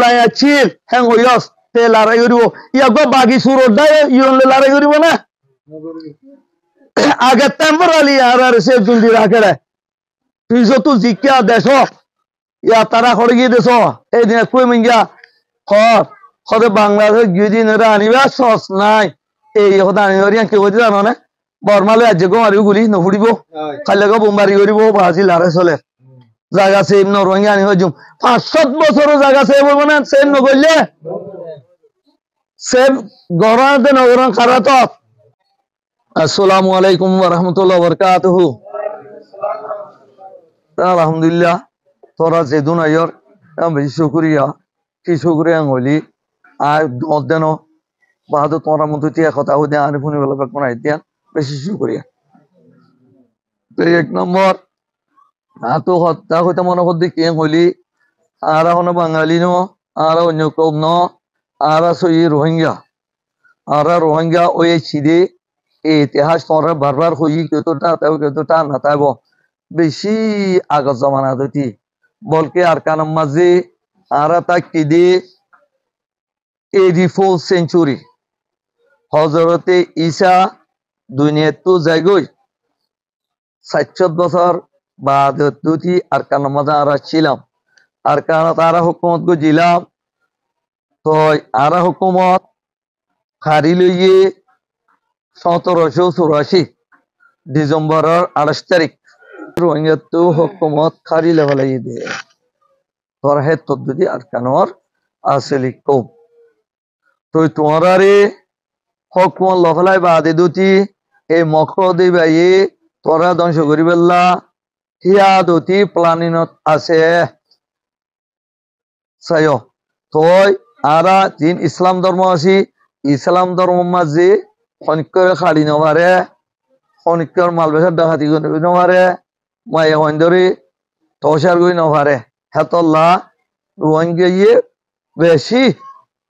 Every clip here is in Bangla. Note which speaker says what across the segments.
Speaker 1: লাই আছিল হ্যাং হইয়স তে লড়াই করিব ইয়াক বাকি সুরদায় ইয়ন লড়াই করিব না আগে টেম্পোরারি আর সে জলদি রাখে তুই যত জিজ্ঞা দেশ ইয়া তারা করে গিয়ে দেশ এই দিন কই মিঙ্গা হতে বাংলাদেশ গিয়ে আনিবা সস নাই এই কথা আনি কেউ জানো না বর্মালে আজ মারিও গুলি নফুড়িব খাইলে বোমবারি করিব বাজি লারে চলে জায়গা সেম নরঙ্গি আনি হয়ে যাম 500 বছরও জায়গা সেম হইব না সেম নগরলে সেম গরাতে নগরন খারাপ আসসালামু আলাইকুম ওয়া রাহমাতুল্লাহি ওয়া বারাকাতুহু আলহামদুলিল্লাহ তোরা যেদুন আইয়র বেশি শুকরিয়া কি শুকরিয়া হইলি আর দেন বাহাদুর তোমরা মতো তিয়া কথা হইতে আর ফোনে বেলা বানাই দিয়া বেশি শুকরিয়া এক নম্বর তো হত্যা হইতে মনে করতে কে হইলি আর এখন বাঙালি ন আর অন্য কম ন আর সই রোহিঙ্গা ওই ছিদে এই ইতিহাস তোমরা বারবার হই কেউটা না তাইব বেশি আগত জমানা দিতি বলকে আর কানাম মাঝে আর তা কিদে 84 সেঞ্চুরি হজরতে ঈসা দুনিয়াত তো যাইগই 60 বছর বাদ দুটি আর কানাম মাঝে আর ছিলাম আর কানা তারা হুকুমত গো জিলাম তো আর হুকুমত হারি লইয়ে 1784 ডিসেম্বরের 28 তারিখ রোহিঙ্গা তো হুকুমত খারি লেভেলাই দে তোর হে তদ্দুদি আর কানোর আসলি কম তো তোমরা রে হুকুমত লফলাই বাদে দুটি এই মকর দিবাই তোরা ধ্বংস করি বেল্লা হিয়া দুটি প্লানিনত আছে সায় তই আরা জিন ইসলাম ধর্ম আছি ইসলাম ধর্ম মাঝে খনিকর খাড়ি নবারে খনিকর মাল বেচার ডাকাতি নবারে মায়া হইন্দরে তসার গই নবারে হেতল্লা রোহিঙ্গা ইয়ে বেশি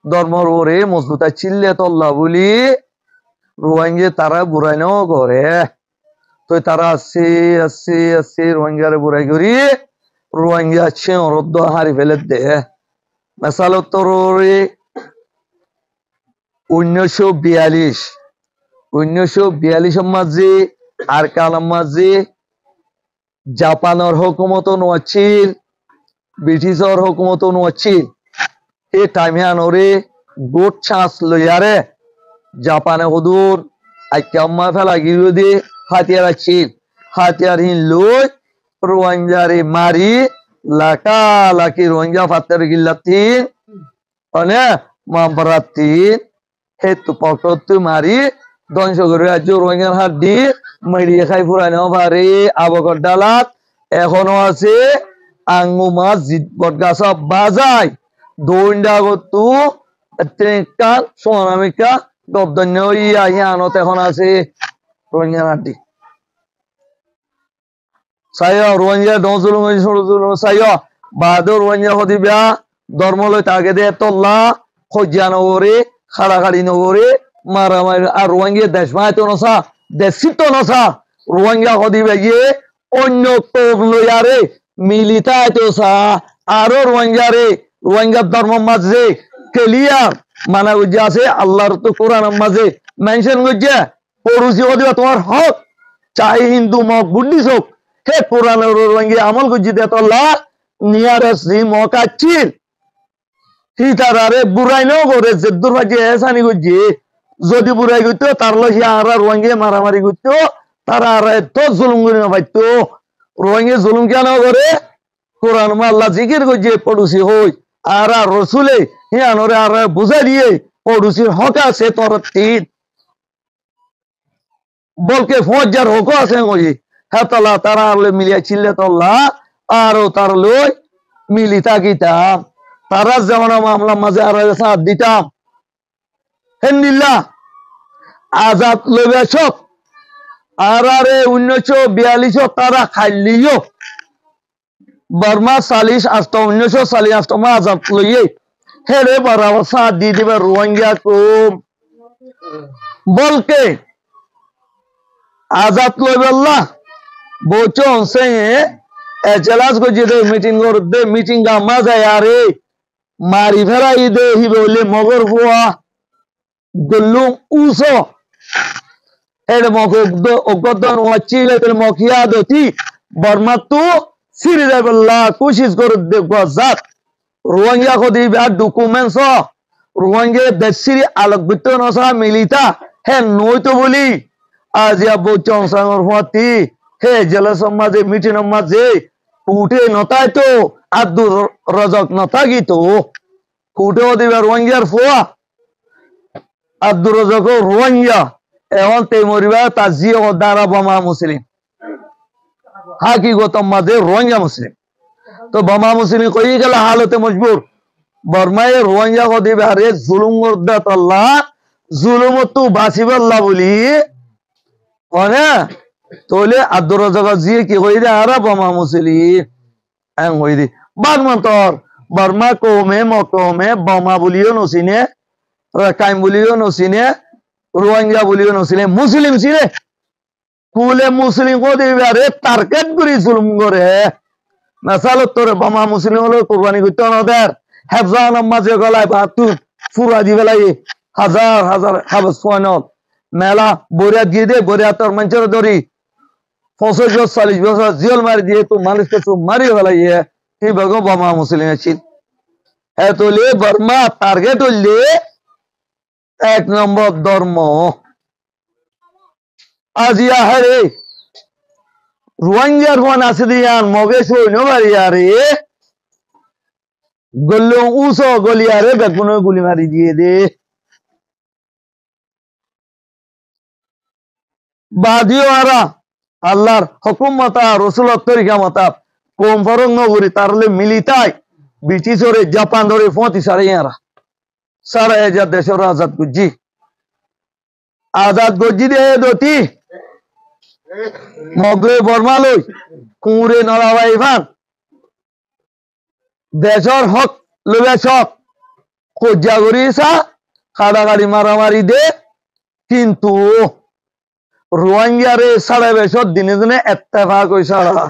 Speaker 1: ধর্মর ওরে মজবুত চিল্লে তল্লা বলি রোহিঙ্গা তারা বুড়াই ন করে তো তারা আসছে রোহিঙ্গারে বুড়াই করি রোহিঙ্গা আছে অরদ্দ হারি ফেলে দে মেসাল তোরে 1942 মাঝে আর কালাম মাঝে জাপানের হুকুমত নোয়াচ্ছিল ব্রিটিশের হুকুমত নোয়াচ্ছিল এই টাইমে আনরে গোট চান্স লইয়ারে জাপানে হুদুর আইকাম্মা ফেলা গিয়ে দিয়ে হাতিয়ার আছিল হাতিয়ার হিন লই রোহিঙ্গারে মারি লাকা লাকি রোহিঙ্গা ফাতের গিল্লাতিন অনে মামরাতিন হেতু পকতু মারি ধ্বংস করে আজ রোহিঙ্গার হাত দি মেরিয়ে খাই ফুরানো পারে আবগর ডালাত এখনো আছে আঙ্গু মাছ জিতবট গাছ বাজায় দৌড়া গতু কান সোনামিকা গবদন্য ইয়া ইয়ানত এখন আছে রোহিঙ্গার হাত দি সাইয়া রোহিঙ্গা ডজুলুম সাইয়া বাদর রোহিঙ্গা হদিবা ধর্মলয় তাকে দে তল্লা খজ্জা নগরে খাড়াখাড়ি নগরে মারামারি আর রোহিঙ্গা দেশ মাইতো নসা দেশিত নসা রোহিঙ্গা হদিবা গিয়ে অন্য তোপ লইয়ারে মিলিতা আইতো সা আরো রোহিঙ্গা ধর্ম মাঝে ক্লিয়ার মানা গুজে আছে আল্লাহর তো কোরআন মাঝে মেনশন গুজে পড়ুছি হদিবা তোমার হক চাই হিন্দু মক বুদ্ধিস্ট হোক হে কোরআনের রোহিঙ্গা আমল গুজি দে তল্লা নিয়ারেস্ট মকাচ্ছিল হিতারে বুড়াই ন করে জেদ্দুর ভাজি এসানি গুজি যদি বুড়াই গইতো তার লহি আর রোহিঙ্গা মারামারি গইতো তারা আর এত জুলুম করি না পাইতো রোহিঙ্গা জুলুম কেন করে কোরআন আল্লাহ জিকির গুজি পড়ুছি হই আর রসুলে হিয়ানরে আর বুঝাই দিয়ে পড়ুছির হক আছে তোর তিন বলকে ফৌজার হক আছে ওই হেতলা তারা মিলিয়া ছিলে তল্লা আর তার লই মিলি থাকিতাম তারা যেমন মামলা মাঝে আর সাথ দিতাম হেন্দিল্লা আজাদ লইবে সব আর 1942 তারা খাইলিও বর্মা 1940 আজাদ লইয়ে হেরে বরাবর সাথ দিয়ে দিবে রোহিঙ্গা কম বলকে আজাদ লইবে আল্লাহ बोचों से एजलास को जिदे मीटिंग और दे मीटिंग का मजा यारे মারি ফেলাই দে হিবে হইলে মগর ফুয়া গল্লুম উসো এর মগদ অগদন ওয়াচিলে তেল মকিয়া দতি বর্মা তু সিরি দেবল্লা কোশিশ করে দেখব জাত রোহিঙ্গা কদি বা ডকুমেন্টস রোহিঙ্গা দেশিরি আলোক বিত্ত নসা মিলিতা হে নইতো বলি আজ আবু চংসাঙ্গর হতি হে জেলা সমাজে মিটিং মাঝে উঠে নতাই তো আব্দুর রাজাক নতাগি তো উঠে দিবে রোহিঙ্গার ফুয়া আব্দুর রাজাক রোহিঙ্গা এখন তে মরিবা তাজিও দ্বারা বোমা মুসলিম হাকিগত মাঝে রোহিঙ্গা মুসলিম তো বোমা মুসলিম কই গেল হালতে মজবুর বর্মায় রোহিঙ্গা কদি বারে জুলুম করদাত আল্লাহ জুলুম তো বাসিবাল্লাহ বলি অনে তোলে আব্দুর রাজাক জি কি কই দে আরা বোমা মুসলিম এং কই দি বাদমন্তর বর্মা কোমে মকমে বোমা বলিও নসিনে রাকাইম বলিও নসিনে রোহিঙ্গা বলিও নসিনে মুসলিম ছিলে কুলে মুসলিম কদি বারে টার্গেট করি জুলুম করে মেসালত তোরে বোমা মুসলিম হলো কুরবানি করতে নদের হেফজান মাঝে গলায় বাতু ফুরা দি বেলাই হাজার হাজার হাবস ফাইনাল মেলা বরিয়াত গিয়ে দে বরিয়াতর মঞ্চের দরি 45-40 বছর জিয়ল মারি দিয়ে তো মানুষকে তো মারি বেলাই এই বগো বোমা মুসলিম ছিল এতলে বর্মা টার্গেট হইলে এক নম্বর ধর্ম আজিয়া হারে রোহিঙ্গার কোন আছে দিয়ান মগে সৈন্য মারিয়ারে গল্লো উসো গলিয়ারে বেগুনে গুলি মারি দিয়ে দে বাদিও আরা আল্লাহর হুকুম মতা রাসূলের তরিকা মতা কোন ফরং নগরী তারলে মিলিতাই ব্রিটিশরে জাপান ধরে ফতি সারিয়ারা সারা এজা দেশের আজাদ গজ্জি দে দতি মগরে বর্মালই কুঁড়ে নলাবাই ভান দেশের হক লবে সব কজ্জা করিসা কাড়াকাড়ি মারামারি দে কিন্তু রোহিঙ্গারে সাড়ে বেশর দিনে দিনে এত্তেফাক হই সারা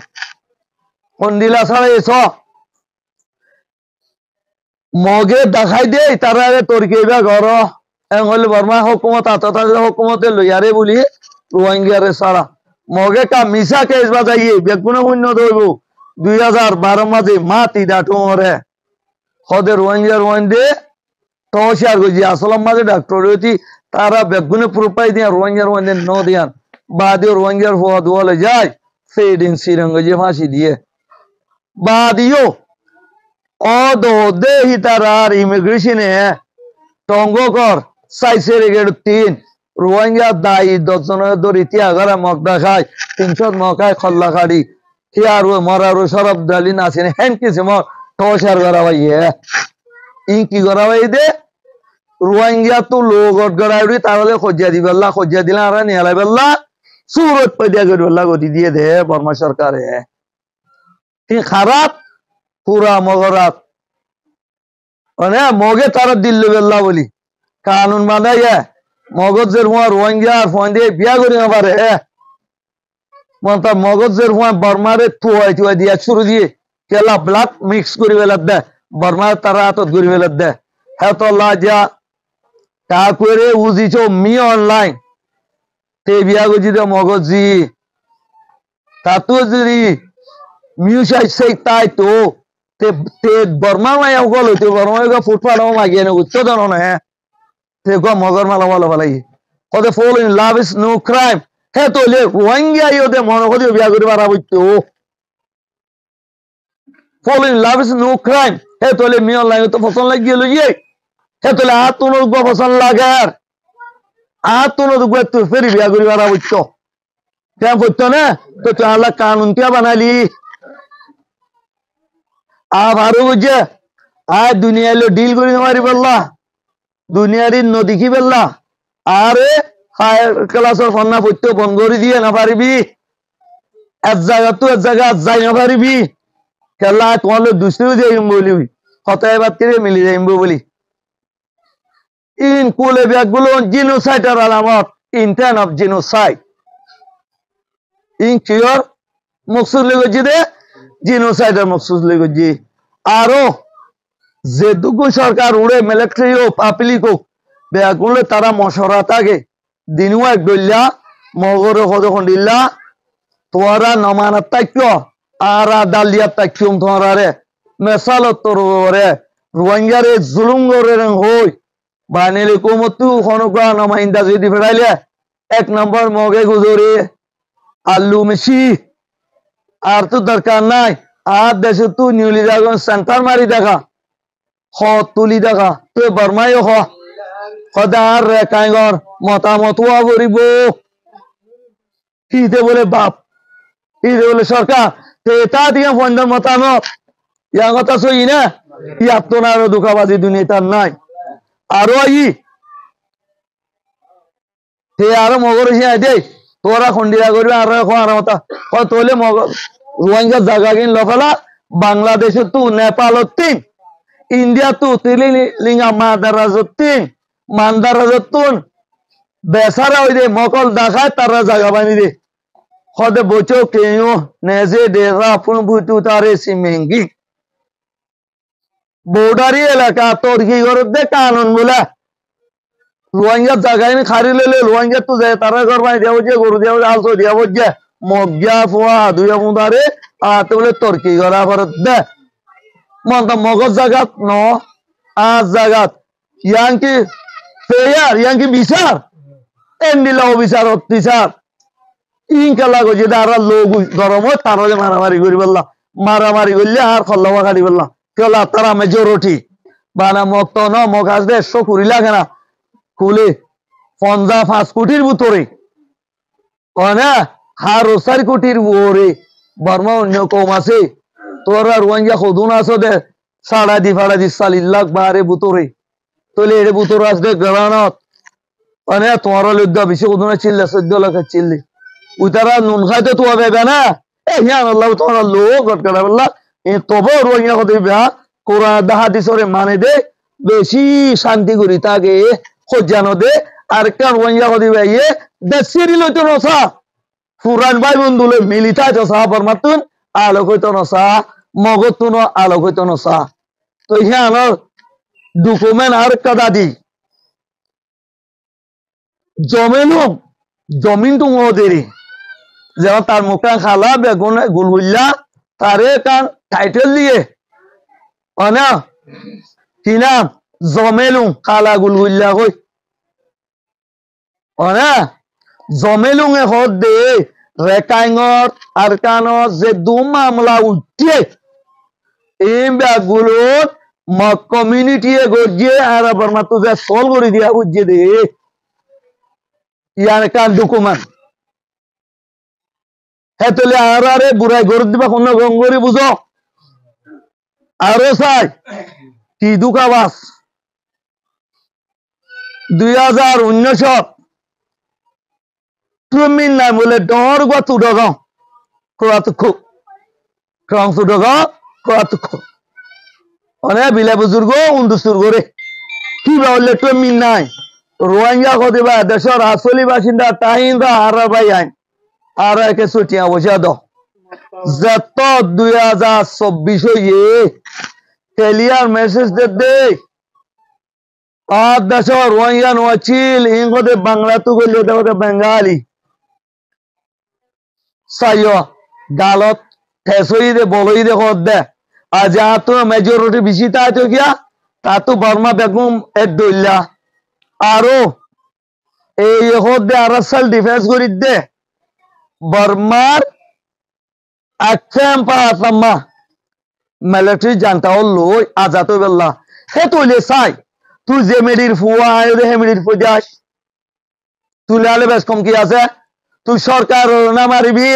Speaker 1: কন্দিলা সাড়ে এস মগে দেখাই দে তারা তোর কেবা ঘর হলে বর্মা হুকুমত হুকুমতে লইয়ারে বলি রোহিঙ্গারে সারা মগে কা মিশা কেস বাজাইয়ে বেগুনে শূন্য দইব 2012 মাঝে মাতি ডাটুমরে হদে রোহিঙ্গা তহশিয়ার গজি আসলাম মাঝে ডাক্তার হইতি তারা বেগুনে প্রুপাই দিয়া রোহিঙ্গার ন দিয়ান বাদিও রোহিঙ্গার হওয়া দোয়ালে যায় ফেডিন সিরঙ্গজি ফাঁসি দিয়ে বাদিও অদো দেহি তারার ইমিগ্রেশনে টঙ্গকর সাইসের গেট 3 রোহিঙ্গা দায়ী 10 জনের দরি তিয়াগারা মগ দেখায় 300 মকায় খল্লা খাড়ি হিয়ার মরারো সরব ডালি নাসিনে হেন কিছু মগ টসার গড়াবাইয়ে কি গড়াবাই দে রোহিঙ্গা তো লোক গড়াইড়ি তাহলে খজ্জা দিবেল্লা খজ্জা দিলা আর নিয়ালাই বেল্লা সুরত পয়দা গড়বেল্লা গদি দিয়ে দে বর্মা সরকারে খারাপ পুরা মগরাত মানে মগে তারা দিল্লি বেল্লা বলি কানুন বানাইয়া মগজের হুয়া রোহিঙ্গা আর ফোন দিয়ে বিয়া করি না পারে মন্তা মগজের হুয়া বর্মারে থুয়াই থুয়াই দিয়া শুরু দিয়ে কেলা ব্লাড মিক্স করি বেলাত দে বর্মার তারা হাতত করি বেলাত দে হ্যাঁ তো লাজা তা করে উজিছ মি অনলাইন তে বিয়া গজি দে মগজি তাতো যদি মিউসাই সেই তাই তো te borma ma ya golo te borma ga futball ma gene utto dono na te go mogar mala wala wala yi ko the fall in love is no crime he to le rohingya yo de mono ko biya gori bara butto fall in love is no crime he to le mi online to ফসল লাগিলো ye he to le atuno go ফসল লাগার atuno go to feri biya gori bara butto কেন বলতো না তো তাহলে কানুন কে বানালি आप आरो बुझे आज दुनिया लो डील करी हमारी बल्ला दुनिया री नदी की बल्ला आरे हायर क्लास और फन्ना पुत्तो बंगोरी दिए ना पारी भी एक जगह जाए ना पारी भी कल्ला कौन लो दूसरे जाए बोली हुई होता है बात करे मिली जाए बोली इन कूले बैगुलो जीनोसाइड अलामत इंटेंट ऑफ जीनोसाइड इन क्योर मकसूद लेगो जी दे जीनोसाइड मकसूद लेगो जी आरो যেটুকু সরকার উড়ে মিলিটারি হোক পাবলিক হোক বেগুলো তারা মশরা থাকে দিনু এক দইলা মগরে কতক্ষণ দিল্লা তোরা নমানাত তাক্য আর দালিয়াত তাক্যম তোরারে মেসালত তোরে রোহিঙ্গারে জুলুম করে হই বানিলে কুমতু খনকা নমাইন্দা যদি ফেরাইলে এক নম্বর মগে গুজরে আলু মিশি আর তো দরকার নাই আর দেশে তুই নিউলি যাগন সেন্টার মারি দেখা হ তুলি দেখা তুই বর্মাই হ সদার রেখাইগর মতামত হওয়া করিব ইতে বলে বাপ ইতে বলে সরকার তা দিয়ে ফন্ডের মতামত ইয়া কথা সই না ইয়াত তো না আরো দুঃখাবাজি দুনিয়ার নাই আরো তে আরো মগর দে তোরা খন্ডিরা করবে আর আর মতা তোলে মগর রোহিঙ্গা জায়গা কিন লফলা বাংলাদেশে তু নেপাল তিন ইন্ডিয়া তু তিলি লিঙ্গা মাদারাজতিন মান্দারাজতুন বেসারা ওই দে মকল দেখায় তারা জায়গা বানি দে খদে বচো কেউ নেজে ডেরা ফুন বুতু তারে সিমেঙ্গি বর্ডারি এলাকা তোর কি করে দে কানুন বলে রোহিঙ্গা জায়গায় খারি লেলে রোহিঙ্গা তো যায় তারা ঘর বানি দেওয়া যে গরু দেওয়া আলসো দেওয়া যে মজ্ঞা ফুয়া দুইয়া মুদারে আর তো বলে তোর কি করা করে দে মন্তা মগজ জাগাত ন আজ জাগাত ইয়াঙ্কি ফেয়ার ইয়াঙ্কি বিচার এন্ডিলা বিচার অত্যাচার ইনকা লাগো যে আর লোক গরম হয় তারা মারামারি করি বললাম মারামারি করলে আর খল্লাবা কাটি বললাম কেলা তারা মেজরিটি বানা মক্ত ন মগ আজ দে কুড়ি লাগে না কুলি ৫ কোটির ভিতরে না হার ৪ কোটির ওরে বর্মা অন্য কম আছে তোরা রোহিঙ্গা খদুন আছো দে সাড়া দি ৪০ লাখ বারে ভিতরে তোলে এর ভিতরে আসবে গ্রানত মানে তোমার লজ্জা বেশি খদুনা চিল্লা ১৪ লাখ চিল্লি উতারা নুন খাইতে তো হবে না এ হিয়ান আল্লাহ তোমার লোক গটকাটা বললা এ তবে রোহিঙ্গা কথা বিয়া কোরআন হাদিসরে মানে দে বেশি শান্তি করি তাকে খোঁজানো দে আর কান রোহিঙ্গা কথা বিয়া দেশেরই লইতো নসা ফুরান ভাই বন্ধুলে মিলিতা চসা বর্মাতুন আলোক হইতো নসা মগতুন আলোক হইতো নসা তো হিয়ান ডকুমেন্ট আর কাদা দি জমেনুম জমিন তো ওদেরই যেমন তার মুখটা খালা বেগুন গুলগুল্লা তারে কান টাইটেল দিয়ে না কি নাম জমেলুম খালা গুলগুল্লা কই না জমেলুং এ হদ দে রেকাইঙর আর কানত যে দু মামলা উঠে এই ব্যাগগুলো কমিউনিটি এ গজিয়ে আর আবার মাত্র যে সল করে দিয়া বুঝিয়ে দে ইয়ার কান ডকুমেন্ট হ্যাঁ তাহলে আর আরে বুড়াই গরু দিবা কোন গঙ্গরি বুঝো আরো চাই কি দুকাবাস ২০১৯ তুমি নাই বলে ডর গা তুডগাঁও কোয়াতুকু ক্রং তুডগাঁও কোয়াতুকু অনেক বিলে বুজুর্গ উন্দুসুর করে কি বললে তুমি নাই রোহিঙ্গা কদিবা দেশের আসলি বাসিন্দা তাহিন্দা আর ভাই আইন আর একে ছুটিয়া বসে দ যত ২০২৪ হইয়ে ক্লিয়ার মেসেজ দে আর দেশের রোহিঙ্গা নোয়াচিল ইংগদে বাংলা তো গেলে দেবতে বেঙ্গালি সাইয় গালত ঠেসই দে বলই দে হদ দে আর যা তো মেজরিটি বেশি তা তো গিয়া তা তো বর্মা বেগম এর দইলা আরো এই হদ দে আর সেল ডিফেন্স করি দে বর্মার আচ্ছাম পাসাম্মা মিলিটারি জানতা হলো আজাদ বেল্লা হে তুইলে চাই তুই যে মেডির ফুয়া আয় হে মেডির ফুজাস তুই লালে বেশ কম কি আছে তুই সরকার না মারিবি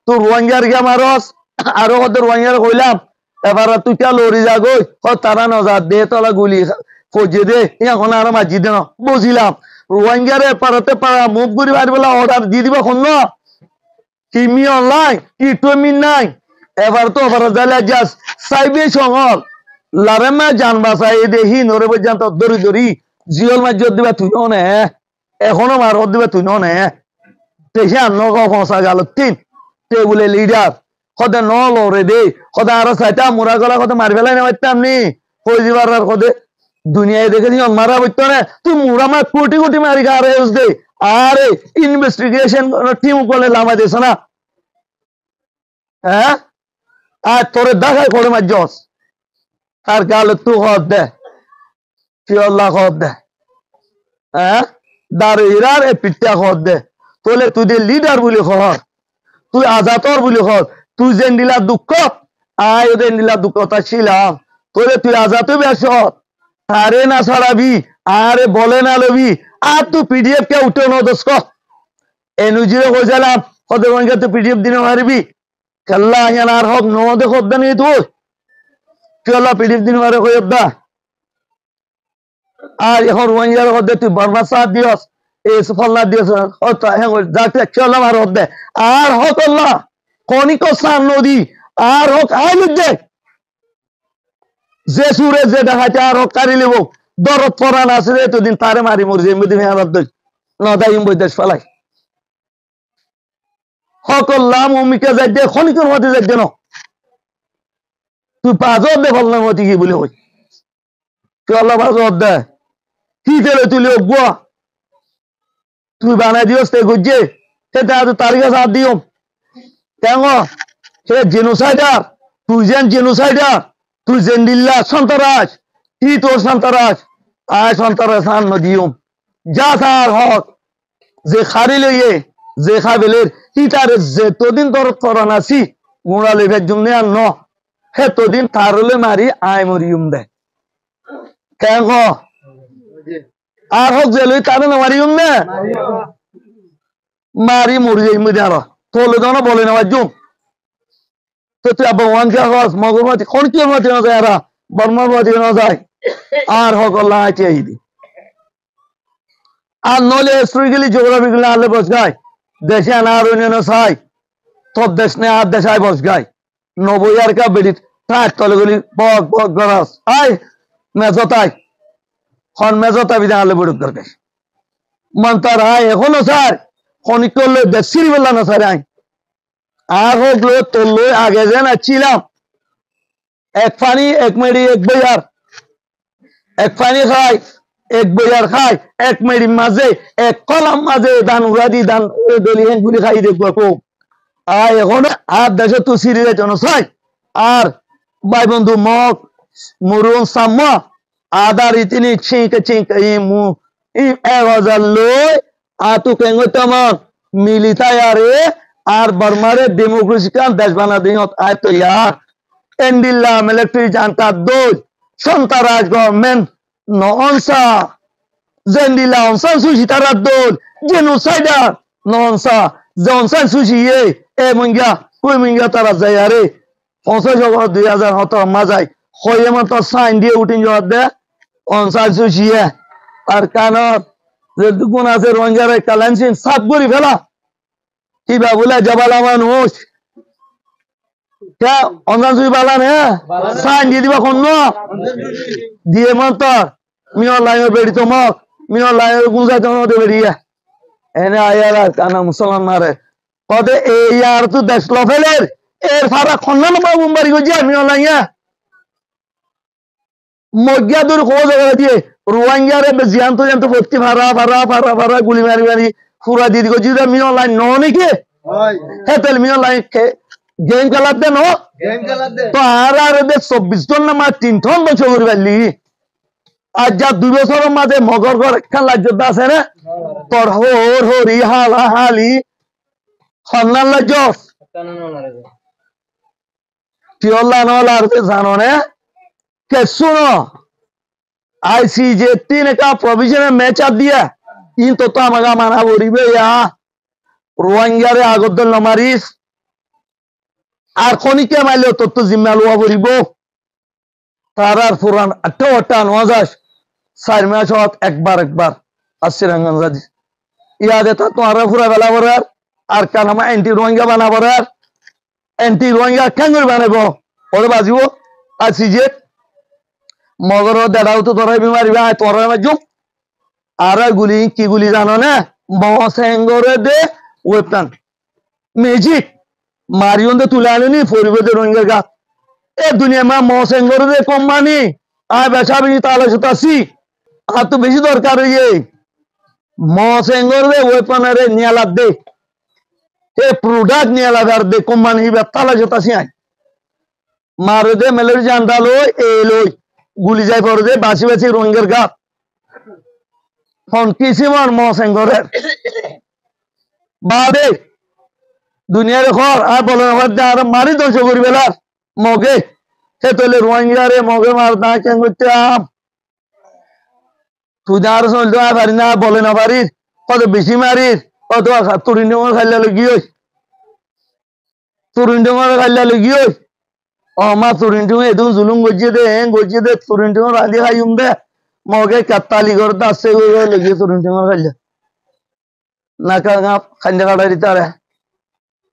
Speaker 1: তুই রোহিঙ্গার গিয়া মারস আরো কত রোহিঙ্গার কইলাম এবার তুই কে লড়ি যা গই তারা নজর দে তলা গুলি ফজিয়ে দে এখন আর মাজি দে বুঝিলাম রোহিঙ্গারে পারাতে পারা মুখ গুড়ি মারি বলা অর্ডার দিয়ে দিবা কোন কিমি অনলাইন কি তুমি নাই এবার তো যাইলে যাস সাইবে সঙ্গল লারেমা জান বাসাই দেখি নরে পর্যন্ত দরি দরি জিওল মাঝ দিবা তুই নে এখনো মার দিবা তুই নে দেখি আন্ন ফসা গেল তিন টেবুলে লিডার সদে ন লরে দে সদা আর চাইতা মুরা গলা কত মারি ফেলাই না পারতাম নি কই দিবার আর কদে দুনিয়ায় দেখে নিও মারা বইতো না তুই মুরামা কোটি কোটি মারি গারে ইউজ দে আরে ইনভেস্টিগেশন টিম কোলে লামা দেছ না হ্যাঁ আর তোরে দেখায় করে মাজ্জস আর গাল তু হদ দে কি আল্লাহ হদ দে হ্যাঁ দার ইরার এ পিট্টা হদ দে তোলে তুই দে লিডার বলি খর তুই আজাতর বলি খর তুই যে নিলা দুঃখ আয় ওদের নিলা দুঃখ তা ছিলাম তোলে তুই আজাতে বেশ আরে না ছাড়াবি আরে বলে না লবি আর তুই পিডিএফ কে উঠে ন দোষ এনুজিরে হয়ে গেলাম হতে মনে তুই পিডিএফ দিনে মারবি খেলা আর হক নদে খদ্দা নেই তুই কেলা পিডিএফ দিনে মারে হয়ে দা আর এখন রোহিঙ্গার হদ্দে তুই বর্মা সাথ দিয়স এই সফলনা দিয়স হতা হ্যাঁ যাতে কেলা মার হদ্দে আর হক আল্লাহ কনিক সার নদী আর হক আইল দে যে সুরে যে দেখাতে আর হক কারি লিব দরদ পরান আছে রে তো দিন তারে মারি মর যে মধ্যে মেহারাত দই নদাইম বৈদেশ ফেলাই হক আল্লাহ মুমিকে যাই দে খনিকের মধ্যে যাই দেন তুই পাঁচর দে ফলনার মধ্যে কি বলে হই তুই আল্লাহ পাঁচর দে কি তেলে তুই অগুয়া তুই বানাই দিওস তে গুজে সেটা তো তারিখ সাথ দিও কেন সে জেনোসাইডার তুই যেন জেনোসাইডার তুই যেন দিল্লা সন্তারাজ কি তোর সন্তারাজ আয় সন্তারাজ আন নদিও যা সার হক যে খারি লইয়ে যে খাবেলের কি তার যে তোদিন তোর তরানাসি গুড়া লেভের জন্য আর ন হে তোদিন তারলে মারি আয় মরিয়ম দে কেন আর হোক যে লই তারে না মারিয়ম না মারি মরি যাই মরি আর তোলে দাও না বলে না জুম তো তুই আবার ওয়ান কে হস মগরমাতি কোন কি মতি না যায় বর্মার মতি না যায় আর হোক আল্লাহ আইতে আইদি আর নলে স্ট্রি গেলি জিওগ্রাফি গেলি আলে বস গায় দেশে আনা আর না চাই তোর দেশ নে আর দেশায় বস গায় 90 কা বেডি তার তলে গলি বক বক গরাস আই মেজতাই খন মেজতা বিদা আলে বড় দরকার মন্তার আয় এখনো স্যার খনিক করলে দেশির বেলা না স্যার আই আর হোক লো তোল আগে যে না ছিলাম এক পানি এক মেডি এক বইয়ার এক পানি খাই এক বইয়ার খাই এক মেডি মাঝে এক কলাম মাঝে দান উড়াদি দান দলি হেন গুলি খাই দেখবো কো আর এখন আর দেশে তো সিরিয়ে জন চাই আর ভাই বন্ধু মক মুরুন সাম্মা আদার ইতিনি ছিঁকে ছিঁকে মু 1000 লই আতু কেঙ্গো তমক মিলিতায় আরে আর বর্মারে ডেমোক্রেসি কান দেশ বানা দিনত আয় তো ইয়ার এন্ডিল্লা মিলিটারি জানতা দোজ সন্তারাজ গভর্নমেন্ট ননসা জেন্ডিলা অনসান সুশি তারা দোল জেনোসাইডার ননসা জনসান সুশি এ মুঙ্গা কুই মুঙ্গা তারা যায় আরে 2017 মাজাই হয়ে মত সাইন দিয়ে উঠিন জবাব দে অনসান সুশি আর কানত যে দুগুণ আছে রোহিঙ্গারে কালানসিন সাফ করি ফেলা কিবা বলে জবালা মানুষ কে অনসান সুশি বালান সাইন দিয়ে দিবা কোন দিয়ে মত মিও লাইনের বেড়ি তোমাক মিও লাইনের গুঁজা তোমাকে বেরিয়ে এনে আয়ার কানা মুসলমান মারে কদে এই আর তো দেশ লফেলের এর ফারা খন্না না বাবু বাড়ি গো যে মিও লাইয়া মজ্ঞা দূর খোঁজ দিয়ে রোহিঙ্গা রে জিয়ান্ত জান্ত ভর্তি ফারা গুলি মারি মারি ফুরা দিয়ে গো জিরা মিও লাইন ন নাকি হে তেল মিও লাইন গেম খেলার দে ন তো আর দে 24 জন না মা 3 ঠন বছর করে পারলি আর যা 2 বছরের মাঝে মগর ঘর একখান লাজ্জত আছে না তোর হোর হরি হালা হালি খন্নার লাজ্জত কি হল্লা নলা আর জানো না কে শুনো আইসিজে 3 का प्रोविजन मैच आ दिया इन तो আমাগা মানা বরিবে ইয়া রোহিঙ্গারে আগদল মারিস আর খনিকে মাইলে তো জিম্মা লওয়া বরিব তারার পুরান 88 নজাস 4 মাস একবার আসিরাঙ্গন রাজি ইয়াদে তা তোরা পুরা বেলা বরার আর কানামা এন্টি রোহিঙ্গা বানা বরার এন্টি রোহিঙ্গা কেঙ্গুর বানাবো ওরে বাজিবো আইসিজে মগর দেড়াও তো তোরা বিমারি ভাই তোরা মাজু আর গুলি কি গুলি জানো না মসেঙ্গরে দে ওয়েপটান ম্যাজিক মারিয়ন দে তুলে আনেনি ফরিবে দে রোহিঙ্গা গা এ দুনিয়া মা মসেঙ্গরে দে কোম্পানি আয় বেশা বেশি তাহলে সুতাসি আর তো বেশি দরকার ইয়ে মসেঙ্গর দে ওয়েপনারে নিয়ালা দে এ প্রোডাক্ট নিয়ালা দার দে কোম্পানি হিবে তাহলে সুতাসি আয় মারে দে মেলের জানডা লই এ লই গুলি যাই পড়ে দে বাসি বাসি রঙের গাপ ফোন কিসিমর মসেঙ্গরের বাদে দুনিয়ার ঘর আর বলে আর মারি ধ্বংস করি বেলার মগে সে তলে রোহিঙ্গারে মগে মার না কেন করতাম তুই আর চলতে পারি না বলে না পারিস কত বেশি মারিস কত তুরিন ডোঙর খাইলে লগিয়ে তুরিন ডোঙর খাইলে লগিয়ে ও মা তুরিন ডোঙ এদুন জুলুম গজিয়ে দে তুরিন ডোঙর রাঁধি খাইম দে মগে কাতালি করতে আসছে লগিয়ে তুরিন ডোঙর খাইলে নাকা গাপ খান্ডা কাটারি তারে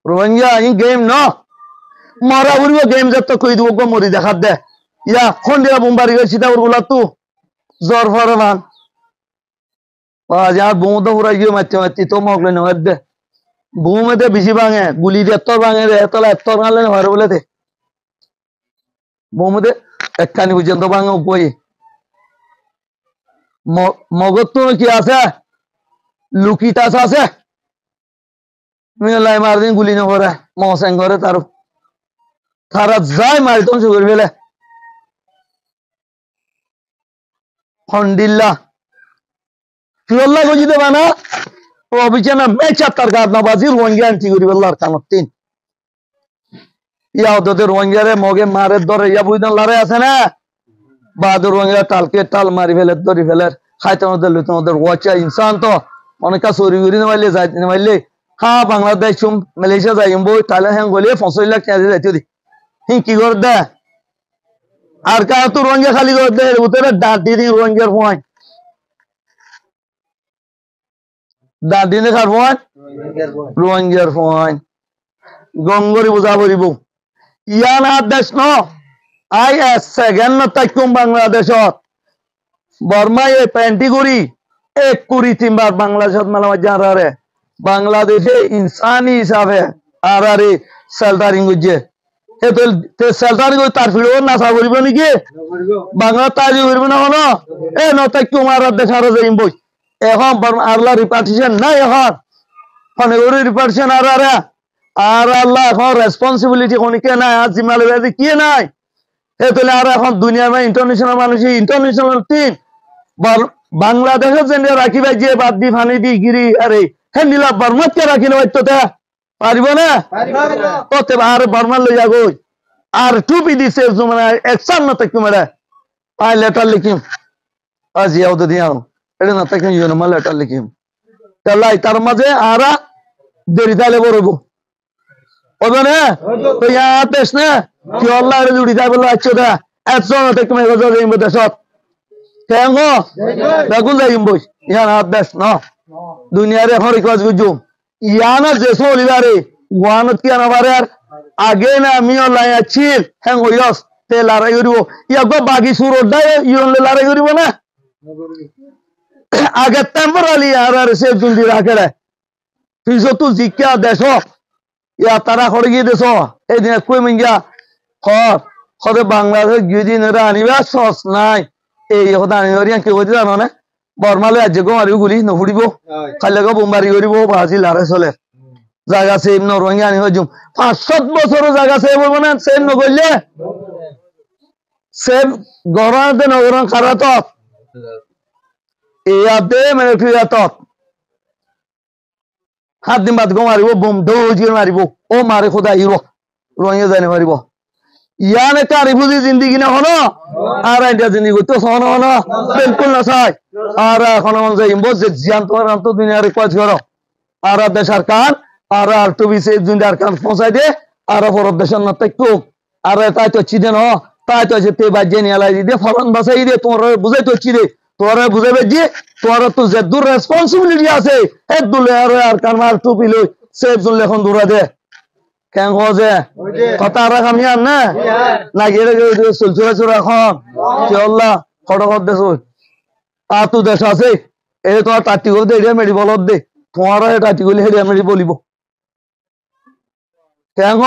Speaker 1: রোহিঙ্গা ইন গেম ন মারা উড়িব গেম যত কই দিব গো মরি দেখাত দে ইয়া খন্ডিয়া বোমবারি গেছি সীতা উড়গুলা তু জ্বর ফরমান আর বোম তো পুরা গিয়ে মারতে তো মগলে নয় দে বোমেতে বেশি ভাঙে গুলি দিয়ে এত ভাঙে রে এত ভাঙলে নয় বলে দে বোমেতে একখানি পর্যন্ত ভাঙে উপয়ে মগজ তো কি আছে লুকিতাস আছে লাই মারদিন গুলি নকরে মহসেন করে তারা যায় মারি ধ্বংস করে ফেলে খন্ডিল্লা ফিরল্লা গজি দেবা না ও অবিচানা মেচা তার গাদ না বাজি রোহিঙ্গা আনটি করি বেলার কানতিন ইয়া ওদের রোহিঙ্গারে মগে মারে ধরে ইয়া বুঝদান লড়াই আছে না বাহাদুর রোহিঙ্গা টালকে টাল মারি ফেলে ধরি ফেলে খাইতে ওদের ওয়াচা ইনসান তো অনেক চুরি করি নামাইলে যাই নামাইলে হ্যাঁ বাংলাদেশ চুম মালয়েশিয়া যাইম বই তাহলে হ্যাঁ গলিয়ে ৫০ লাখ টাকা যাইতে দি হি কি করে দে আর কা তো রোহিঙ্গা খালি করে দে উতরে ডাঁট দিয়ে দিন রোহিঙ্গার ফোন ডাঁট দিনে কার ফোন রোহিঙ্গার ফোন গঙ্গরি বোঝা পড়িব ইয়ান দেশ ন আই সেকেন্ড তাইকুম বাংলাদেশত বর্মা এ প্যান্টি করি 1 কোটি 3 বার বাংলাদেশত মালামাত জানারে বাংলাদেশে ইনসানি হিসাবে আর আরে সেলটারিং গুজে এ তো সেলটারিং তার ফিরো নাসা করিব নাকি বাংলা তাজি করিব না হলো এ নতাই কুমার দেখার যাইম বই এখন আল্লাহ রিপার্টিশন নাই এখন ফনেগরি রিপার্টিশন আর আল্লাহ এখন রেসপন্সিবিলিটি কোনকে নাই আর জিম্মাদারি কি নাই এ তোলে আর এখন দুনিয়ার মানে ইন্টারন্যাশনাল মানুষ ইন্টারন্যাশনাল টিম বাংলাদেশের জেনে রাখিবা যে বাদ দি ফানি দি গিরি আরে হ্যাঁ নীলা বর্মাতকে রাখি না তো পারিব না তোতে আর বর্মা লই যাগো আর টুপি দিছে মানে একসান না তাকে মেরে আই লেটার লিখিম আজ ইয়াও তো দিয়াও এটা না তাকে ইউন মা লেটার লিখিম তালাই তার মাঝে আরা দেরি তালে বড়বো ওবে না তো ইয়া দেশ না কি আল্লাহ রে জুড়ি যাবে আচ্ছা দা একজন তাকে মেরে যাইম দেশত কেন দেখুন যাইম বই ইয়া না দেশ না দুনিয়ার এখন রিকোয়েস্ট করছো ইয়ানা যেসো লিবারে ওয়ানত কি আনাবারে আর আগে না আমিও লাই আছি হ্যাঁ ওইস তে লড়াই করিব ইয়া গো বাকি সুরডা ইয়ন লড়াই করিব না আগে টেম্পোরারি আর সে জুলদি রাখে রে ফিজো তু জিকা দেশো ইয়া তারা করে গিয়ে দেশো এই দিন কই মিঙ্গা খদে বাংলাদেশ গিদিন রে আনিবা সস নাই এই কথা আনিবা কি কইতে জানো না বর্মালে আজ গো মারিব গুলি নফুড়িব খাইলে গো বোমবারি করিব বাজি লারে চলে জায়গা সেম ন রোহিঙ্গা আনি হজুম ৫০০ বছর জায়গা সেম হইব না সেম নগরলে সেম গরাতে নগরন খারাত ইয়াতে মানে ফিরাত হাত দিন বাদ গো মারিব বোম দৌজ মারিব ও মারে খোদা হিরো রোহিঙ্গা জানি মারিব ইয়ানে কারি বুঝি জিন্দিগি না হনো আর আইটা জিন্দিগি তো হনো হনো বিলকুল না চাই আর এখন মন যাই বস যে জিয়ান তোমার তো দুনিয়ারে কাজ করো আর দেশের কান আর টুবি সে দুনিয়ার কান পৌঁছাই দে আর ফরদ দেশের না তাইকো আর তাই তো চিদে ন তাই তো যে তে বাজে নিয়ে লাই দে ফলন বাসাই দে তোর বুঝাই তো চিদে তোর বুঝাবে যে তোর তো যে দূর রেসপন্সিবিলিটি আছে এ দুলে আর কান মার টুপি লই সে দুলে এখন দূরা দে কেন যে কথা রাখ আমি আর না লাগিয়ে চলছে চোরা এখন কি আল্লাহ ফটো দেশ আর তো দেশ আছে এই তোমার টাটি করে দে এরিয়া মেডি বলত দে তোমার টাটি করলে হেরিয়া মেডি বলিব কেন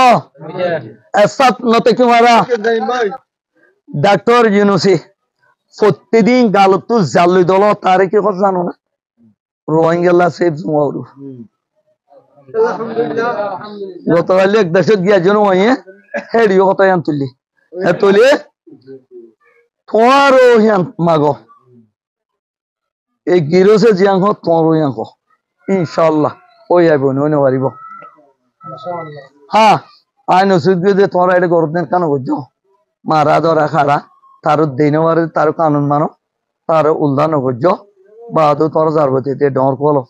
Speaker 1: এসাত নতে কি মারা ডক্টর ইউনুসি প্রতিদিন গালতো জালুই দল তারে কি কথা জানো না রোহিঙ্গা সেফ জুমাউরু গতকাল এক দেশত গিয়া জন ওয়ে হেডিও কথা আন তুলি হে তুলি তোমারও হিয়ান মাগো এই গিরোসে জিয়াং হো তোমারও হিয়াং হো ইনশাআল্লাহ ওই আইব নয় পারিব হ্যাঁ আইন ওষুধ দিয়ে তোমার এটা গরম দিন কেন বুঝছো মারা ধরা খারা তার দিন তার কানুন মানো তার উল্ধান বুঝছো বাদু তোর যারবতি ডর কলো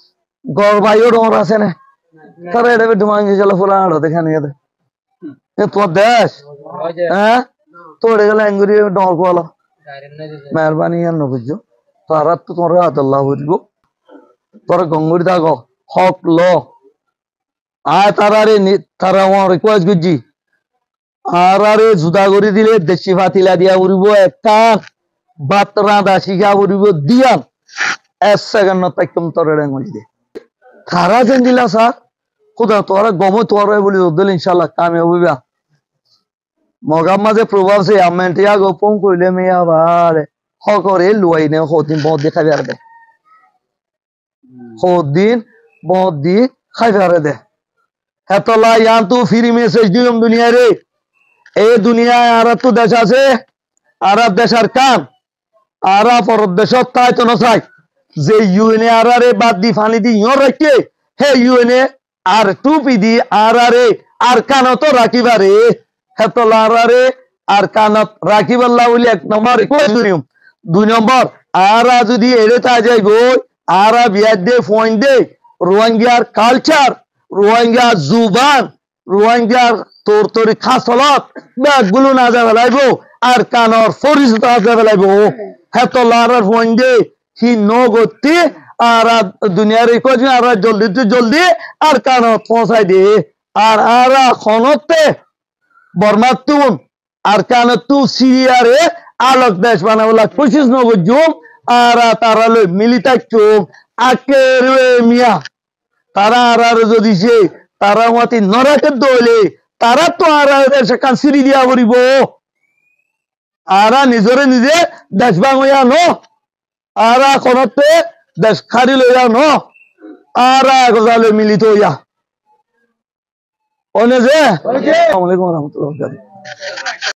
Speaker 1: গড় ভাইও ডর আছে না তারা এটা ডুমাঙ্গি গেল ফুলা আড়ো দেখে নিয়ে তোর দেশ হ্যাঁ তোর গেলে এঙ্গুরি ডর কলো মেহরবানি আর বুঝছো তারা তো তোর আদল্লাহ বুঝবো তোর গঙ্গুরি থাক হক ল আয় তারারে তারা আমার রিকোয়েস্ট করছি আরে জুদা করে দিলে দেশি ফাতিলা দিয়া উড়িব একটা বাত রাঁধা শিখা উড়িব দিয়া 1 সেকেন্ড তাইকম তোর মজি দে তারা যেন দিলা স্যার খুদা তোরা গমো তোর বলি দিল ইনশাল্লাহ কামে হইবা মগাম মাঝে প্রভাব সে আমেন্টিয়া গোপন কইলে মেয়া বারে হকরে লুয়াই নে হদিন বহুত দেখাবে আর দে হদিন বহুত দি খাইবে আর দে হেতলা ইয়ান তু ফ্রি মেসেজ দিম দুনিয়া রে এই দুনিয়ায় আর তো দেশ আছে আর দেশের কাম আর পরব দেশত তাই তো নসাই যে ইউএনএ আর রে বাদ দি ফানি দি ইয়র রাখে হে ইউএনএ আর টুপি দি আর কানত রাখিবারে হেতলা রে আর কানত রাখিবাল্লা বলি 1 নম্বর রিকোয়েস্ট করিম 2 নম্বর আর যদি এরে তা যাইব আর বিয়ার দে পয়েন্ট দে রোহিঙ্গার কালচার রোহিঙ্গা জুবান রোহিঙ্গার তোর তোর খাসলত ব্যাগগুলো না যাবে লাইব আর কানর ফরিজত যাবে লাইব হেতলার ফন্ডে হি নো গতি আর দুনিয়ার কজ আর জলদি আর কানত পৌঁছাই দে আর খনতে বর্মাতুন আর কানতু সিরিয়ারে আলোক দেশ বানাবলা কোশিশ নগজুম আর তারা লই মিলিটাইচুম আকেরে মিয়া তারা আর যদি সে তারা মাতি নরাকে দলে তারা তো আর সেখান সিঁড়ি দিয়া করিব আর নিজরে নিজে দেশ বাঙিয়া ন আর কোনতে দেশ খারি লইয়া ন আর গজালে মিলিত হইয়া অনে যে আসসালামু আলাইকুম ওয়া রাহমাতুল্লাহি ওয়া বারাকাতুহু